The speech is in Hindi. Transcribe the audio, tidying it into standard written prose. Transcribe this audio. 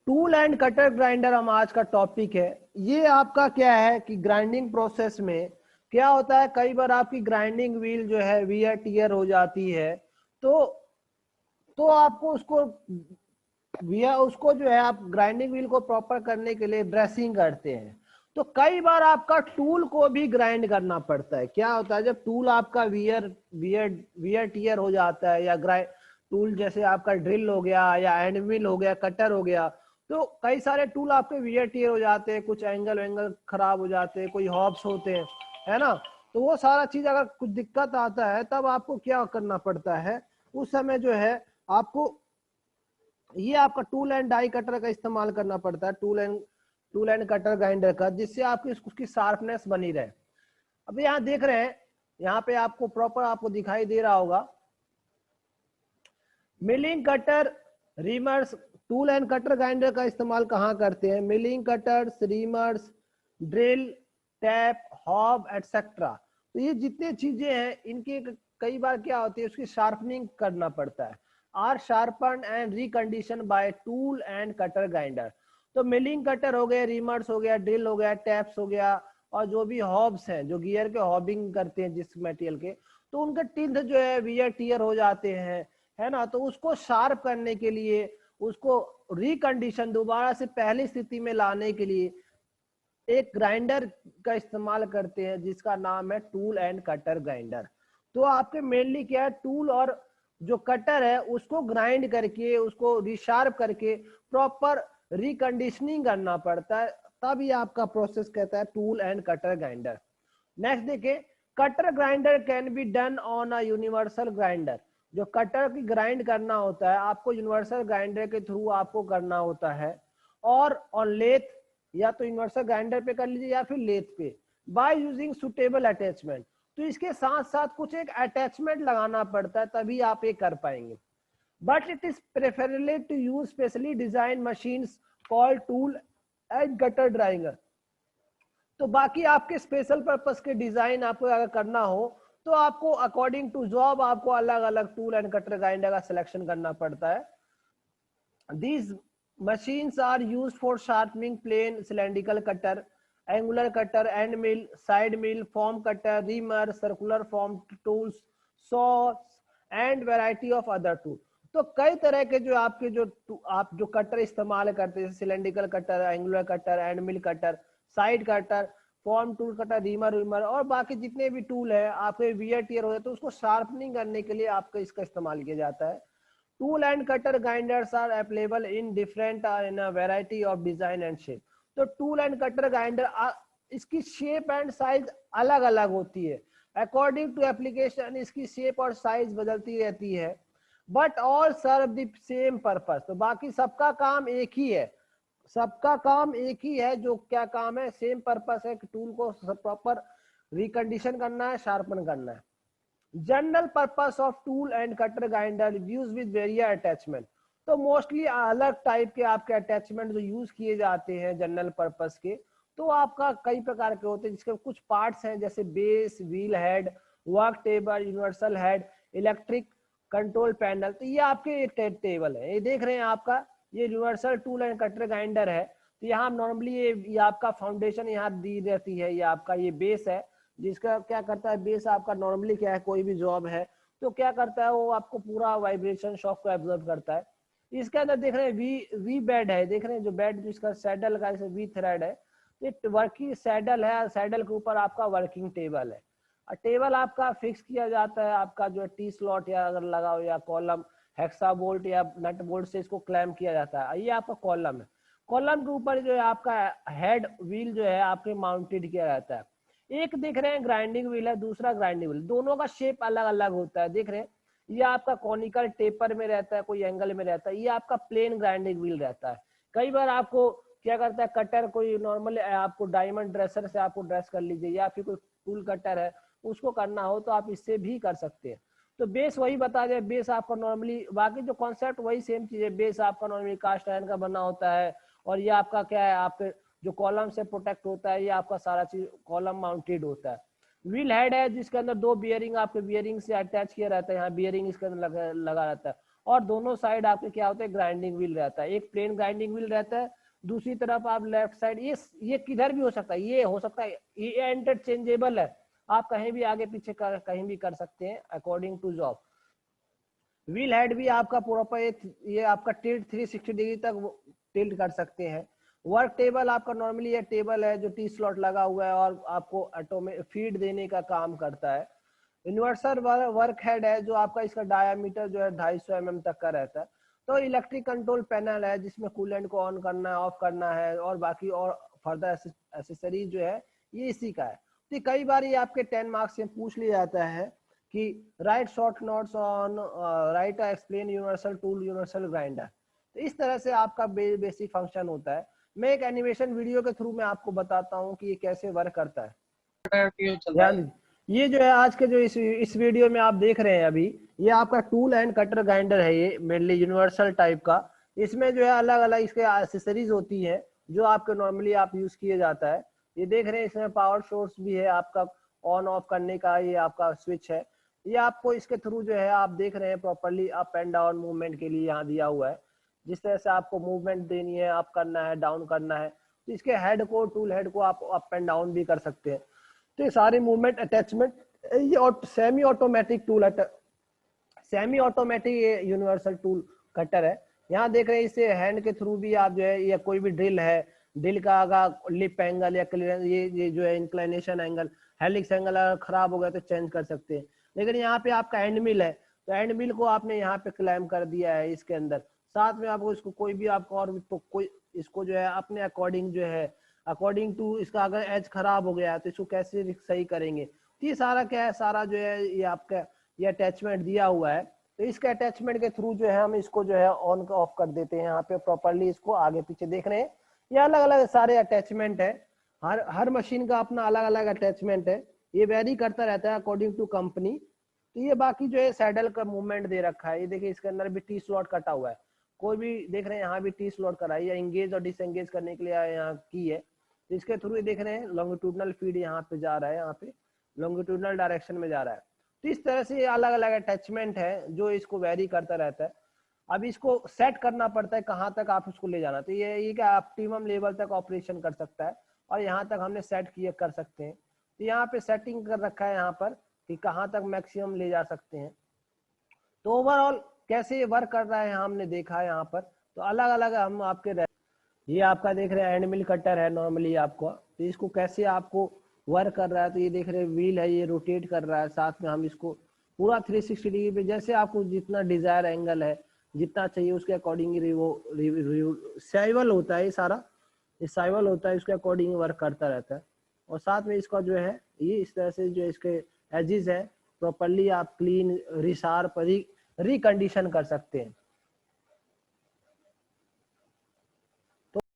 टूल एंड कटर ग्राइंडर हम आज का टॉपिक है। ये आपका क्या है कि ग्राइंडिंग प्रोसेस में क्या होता है, कई बार आपकी ग्राइंडिंग व्हील जो है वियर टीयर हो जाती है। तो आपको उसको जो है आप ग्राइंडिंग व्हील को प्रॉपर करने के लिए ड्रेसिंग करते हैं। तो कई बार आपका टूल को भी ग्राइंड करना पड़ता है। क्या होता है, जब टूल आपका वियर वियर वियर टीयर हो जाता है या टूल जैसे आपका ड्रिल हो गया या एंड मिल हो गया, कटर हो गया, तो कई सारे टूल आपके वियर टीयर हो जाते हैं, कुछ एंगल वेंगल खराब हो जाते हैं, कोई हॉब्स होते हैं, है ना। तो वो सारा चीज अगर कुछ दिक्कत आता है तब आपको क्या करना पड़ता है, उस समय जो है आपको ये आपका टूल एंड डाई कटर का इस्तेमाल करना पड़ता है, टूल एंड कटर ग्राइंडर का, जिससे आपकी उसकी शार्पनेस बनी रहे। अब यहाँ देख रहे हैं, यहाँ पे आपको प्रॉपर आपको दिखाई दे रहा होगा milling cutter reamers. Tool and cutter grinder का इस्तेमाल कहाँ करते हैं? Milling cutters, reamers, drill, tap, hob etcetera. तो ये जितने चीजें हैं इनके कई बार क्या होती है, उसकी शार्पनिंग करना पड़ता है। Are sharpen and recondition by tool and cutter grinder. तो मिलिंग कटर हो गए, रीमर्स हो गया, ड्रिल हो गया, टैप्स हो गया, और जो भी हॉब्स हैं जो गियर के हॉबिंग करते हैं जिस मटेरियल के, तो उनके टिल्थ जो है वियर टीयर हो जाते हैं, है ना। तो उसको शार्प करने के लिए, उसको रिकंडीशन दोबारा से पहली स्थिति में लाने के लिए एक ग्राइंडर का इस्तेमाल करते हैं जिसका नाम है टूल एंड कटर ग्राइंडर। तो आपके मेनली क्या है, टूल और जो कटर है उसको ग्राइंड करके, उसको रिशार्प करके प्रॉपर रिकंडीशनिंग करना पड़ता है, तभी आपका प्रोसेस कहता है tool and cutter grinder. Next देखिए, cutter grinder can be done on a universal grinder. जो कटर की ग्राइंड करना होता है आपको यूनिवर्सल ग्राइंडर के थ्रू आपको करना होता है, और ऑन लेथ, या तो यूनिवर्सल ग्राइंडर पे कर लीजिए या फिर लेथ पे, बाय यूजिंग सुटेबल अटैचमेंट। तो इसके साथ साथ कुछ एक अटैचमेंट लगाना पड़ता है, तभी आप ये कर पाएंगे। But it is preferable to use specially design machines called tool and cutter grinder. तो बाकी आपके स्पेशल पर्पस के डिजाइन आपको अगर करना हो तो आपको अकॉर्डिंग टू जॉब आपको अलग अलग टूल एंड कटर ग्राइंडर का सिलेक्शन करना पड़ता है। These machines are used for sharpening plain cylindrical cutter, angular cutter, end mill, side mill, form cutter, reamer, circular form tools, saws and variety of other tools. तो कई तरह के जो आपके जो आप जो कटर इस्तेमाल करते हैं, cylindrical cutter, angular cutter, and mill cutter, side cutter, form tool cutter, reamer Weimar, और बाकी जितने भी टूल है आपके वियर टियर होते हैं, तो उसको शार्पनिंग करने के लिए आपका इसका इस्तेमाल किया जाता है। Tool and cutter grinders are available in different in a variety of design and shape. तो टूल एंड कटर ग्राइंडर इसकी शेप एंड साइज अलग अलग होती है, अकॉर्डिंग टू एप्लीकेशन इसकी शेप और साइज बदलती रहती है, but all serve the same purpose. तो बाकी सबका काम एक ही है, सबका काम एक ही है, जो क्या काम है, सेम पर्पस है कि टूल को प्रॉपर रिकंडीशन करना है, शार्पन करना है। General purpose of tool and cutter grinder use with various attachment. तो मोस्टली अलग टाइप के आपके अटैचमेंट जो यूज किए जाते हैं जनरल पर्पस के, तो आपका कई प्रकार के होते हैं, जिसके कुछ पार्ट्स हैं जैसे base, wheel head, work table, universal head, electric control panel. तो ये आपके एक टेबल है, ये देख रहे हैं आपका, ये universal tool and cutter grinder है। तो यहाँ नॉर्मली ये आपका फाउंडेशन यहाँ दी रहती है, ये आपका ये बेस है, जिसका क्या करता है, बेस आपका नॉर्मली क्या है, कोई भी जॉब है तो क्या करता है, वो आपको पूरा वाइब्रेशन शॉक को एब्जॉर्ब करता है। इसके अंदर देख रहे हैं वी बेड है, देख रहे हैं जो बेड जिसका सैडल का जैसे वी थ्रेड है, ये वर्किंग सैडल है, सैडल के ऊपर आपका वर्किंग टेबल है, और टेबल आपका फिक्स किया जाता है, आपका जो टी स्लॉट या अगर लगा हो या कॉलम हेक्सा बोल्ट या नट बोल्ट से इसको क्लैम्प किया जाता है। ये आपका कॉलम है, कॉलम के ऊपर जो है आपका हेड व्हील जो है आपके माउंटेड किया जाता है। एक देख रहे हैं ग्राइंडिंग व्हील है, दूसरा ग्राइंडिंग व्हील, दोनों का शेप अलग अलग होता है। देख रहे हैं ये आपका कॉनिकल टेपर में रहता है, कोई एंगल में रहता है, ये आपका प्लेन ग्राइंडिंग व्हील रहता है। कई बार आपको क्या करता है, कटर कोई नॉर्मल आपको डायमंड ड्रेसर से आपको ड्रेस कर लीजिए, या फिर कोई टूल कटर है उसको करना हो तो आप इससे भी कर सकते हैं। तो बेस वही बता दें, बेस आपका नॉर्मली बाकी जो कॉन्सेप्ट वही सेम चीज है, बेस आपका नॉर्मली कास्ट आयरन का बना होता है, और ये आपका क्या है, आपके जो कॉलम से प्रोटेक्ट होता है, ये आपका सारा चीज कॉलम माउंटेड होता है। व्हील हेड है जिसके अंदर दो बियरिंग आपके बियरिंग से अटैच किया रहता है, यहाँ बियरिंग इसके अंदर लगा रहता है, और दोनों साइड आपके क्या होता है, ग्राइंडिंग व्हील रहता है। एक प्लेन ग्राइंडिंग व्हील रहता है, दूसरी तरफ आप लेफ्ट साइड, ये किधर भी हो सकता है, ये हो सकता है, ये इंटरचेंजेबल है, आप कहीं भी आगे पीछे कहीं भी कर सकते हैं according to job. Wheel head भी आपका प्रॉपर ये आपका टिल्ट 360 डिग्री तक टिल्ट कर सकते हैं। वर्क टेबल आपका नॉर्मली ये टेबल है जो टी स्लॉट लगा हुआ है और आपको ऑटोमेट फीड देने का काम करता है। यूनिवर्सल वर्क हेड है जो आपका इसका डायामीटर जो है 250 mm तक का रहता है। तो इलेक्ट्रिक कंट्रोल पैनल है जिसमें कूलेंट को ऑन करना है, ऑफ करना है, और बाकी और फर्दर एसेसरीज जो है ये इसी का है। तो कई बार ये आपके 10 मार्क्स से पूछ लिया जाता है कि right short notes on right explain universal tool universal grinder. तो इस तरह से आपका बेसिक फंक्शन होता है। मैं एक एनिमेशन वीडियो के थ्रू मैं आपको बताता हूँ कि ये कैसे वर्क करता है। ध्यान दीजिए, ये जो है आज के जो इस वीडियो में आप देख रहे हैं अभी, ये आपका टूल एंड कटर ग्राइंडर है, ये मेनली यूनिवर्सल टाइप का। इसमें जो है अलग अलग इसके एक्सेसरीज होती है जो आपके नॉर्मली आप यूज किए जाता है। ये देख रहे हैं इसमें पावर सोर्स भी है, आपका ऑन ऑफ करने का ये आपका स्विच है। ये आपको इसके थ्रू जो है आप देख रहे हैं properly up and down movement के लिए यहाँ दिया हुआ है। जिस तरह से आपको मूवमेंट देनी है, अप करना है, डाउन करना है, तो इसके हेड को, टूल हेड को आप अप एंड डाउन भी कर सकते हैं। तो ये सारे मूवमेंट अटैचमेंट, ये सेमी ऑटोमेटिक टूल है, सेमी ऑटोमेटिक ये यूनिवर्सल टूल कटर है। यहाँ देख रहे हैं इसे हैंड के थ्रू भी आप जो है, या कोई भी ड्रिल है, ड्रिल का अगर लिप एंगल या क्लियरेंस, ये जो है इंक्लिनेशन एंगल, हेलिक्स एंगल अगर खराब हो गया तो चेंज कर सकते हैं। लेकिन यहाँ पे आपका एंड मिल है, तो एंड मिल को आपने यहाँ पे क्लैम कर दिया है इसके अंदर। साथ में आपको इसको कोई भी आपको और तो कोई इसको जो है अपने अकॉर्डिंग जो है, अकॉर्डिंग टू इसका अगर एज खराब हो गया तो इसको कैसे सही करेंगे। तो ये सारा क्या है, सारा जो है ये आपका ये अटैचमेंट दिया हुआ है। तो इसके अटैचमेंट के थ्रू जो है हम इसको जो है ऑन ऑफ कर देते हैं। यहाँ पे प्रॉपरली इसको आगे पीछे देख रहे हैं, ये अलग अलग सारे अटैचमेंट है। हर मशीन का अपना अलग अलग अटैचमेंट है, ये वेरी करता रहता है अकॉर्डिंग टू कंपनी। तो ये बाकी जो है सैडल का मूवमेंट दे रखा है, ये देखिए इसके अंदर भी टी स्लॉट कटा हुआ है, कोई भी देख रहे हैं यहाँ भी टी स्लॉट करा है, या इंगेज और डिसएंगेज करने के लिए यहाँ की है। तो इसके थ्रू ये देख रहे हैं लॉन्गिट्यूडनल फीड यहाँ पे जा रहा है, यहाँ पे लॉन्गिट्यूडनल डायरेक्शन में जा रहा है। तो इस तरह से अलग अलग अटैचमेंट है जो इसको वेरी करता रहता है। अब इसको सेट करना पड़ता है कहाँ तक आप इसको ले जाना, तो ये क्या ऑप्टिमम लेवल तक ऑपरेशन कर सकता है, और यहाँ तक हमने सेट किए कर सकते हैं। तो यहाँ पे सेटिंग कर रखा है यहाँ पर कि कहाँ तक मैक्सिमम ले जा सकते हैं। तो ओवरऑल कैसे ये वर्क कर रहा है हमने देखा है यहाँ पर। तो अलग अलग हम आपके ये आपका देख रहे हैं एंड मिल कटर है नॉर्मली आपको, तो इसको कैसे आपको वर्क कर रहा है। तो ये देख रहे हैं व्हील है, ये रोटेट कर रहा है, साथ में हम इसको पूरा 360 डिग्री पे जैसे आपको जितना डिजायर एंगल है, जितना चाहिए उसके अकॉर्डिंग साइवल होता है, ये सारा ये साइवल होता है, उसके अकॉर्डिंग वर्क करता रहता है। और साथ में इसका जो है ये इस तरह से जो इसके एजिज है प्रॉपरली आप क्लीन रिशार्प रिकंडीशन कर सकते हैं।